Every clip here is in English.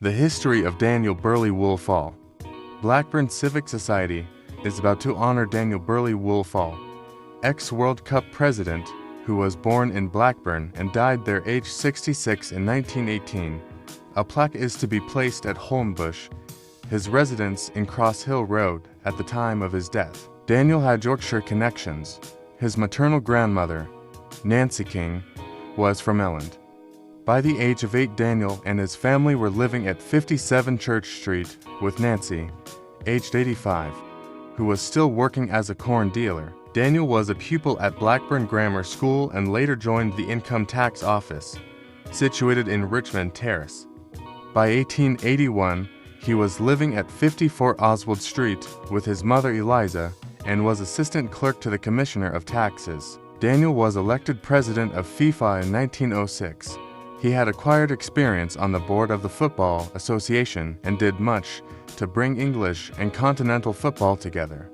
The history of Daniel Burley Woolfall. Blackburn Civic Society is about to honor Daniel Burley Woolfall, ex-World Cup president, who was born in Blackburn and died there aged 66 in 1918. A plaque is to be placed at Holmbush, his residence in Cross Hill Road, at the time of his death. Daniel had Yorkshire connections. His maternal grandmother, Nancy King, was from Elland. By the age of 8, Daniel and his family were living at 57 Church Street with Nancy, aged 85, who was still working as a corn dealer. Daniel was a pupil at Blackburn Grammar School and later joined the Income Tax Office, situated in Richmond Terrace. By 1881, he was living at 54 Oswald Street with his mother Eliza and was assistant clerk to the Commissioner of Taxes. Daniel was elected president of FIFA in 1906. He had acquired experience on the board of the Football Association and did much to bring English and continental football together.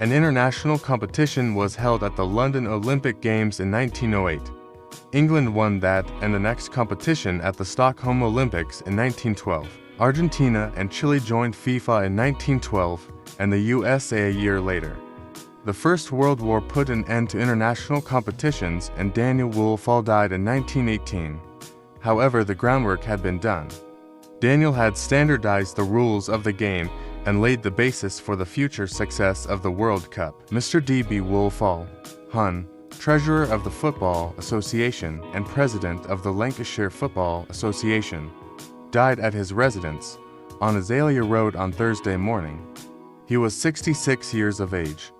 An international competition was held at the London Olympic Games in 1908. England won that and the next competition at the Stockholm Olympics in 1912. Argentina and Chile joined FIFA in 1912 and the USA a year later. The First World War put an end to international competitions and Daniel Woolfall died in 1918. However, the groundwork had been done. Daniel had standardized the rules of the game and laid the basis for the future success of the World Cup. Mr. D.B. Woolfall, Hun, Treasurer of the Football Association and President of the Lancashire Football Association, died at his residence on Azalea Road on Thursday morning. He was 66 years of age.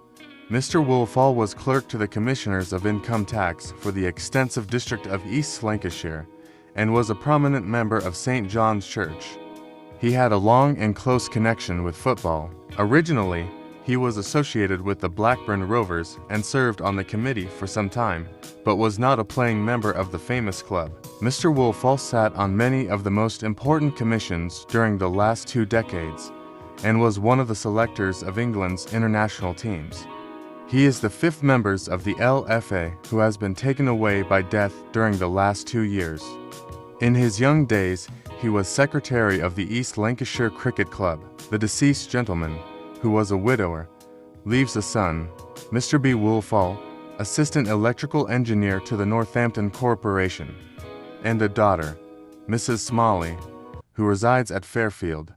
Mr. Woolfall was clerk to the Commissioners of Income Tax for the extensive district of East Lancashire and was a prominent member of St. John's Church. He had a long and close connection with football. Originally, he was associated with the Blackburn Rovers and served on the committee for some time, but was not a playing member of the famous club. Mr. Woolfall sat on many of the most important commissions during the last 2 decades and was one of the selectors of England's international teams. He is the 5th member of the LFA who has been taken away by death during the last 2 years. In his young days, he was secretary of the East Lancashire Cricket Club. The deceased gentleman, who was a widower, leaves a son, Mr. B. Woolfall, assistant electrical engineer to the Northampton Corporation, and a daughter, Mrs. Smalley, who resides at Fairfield.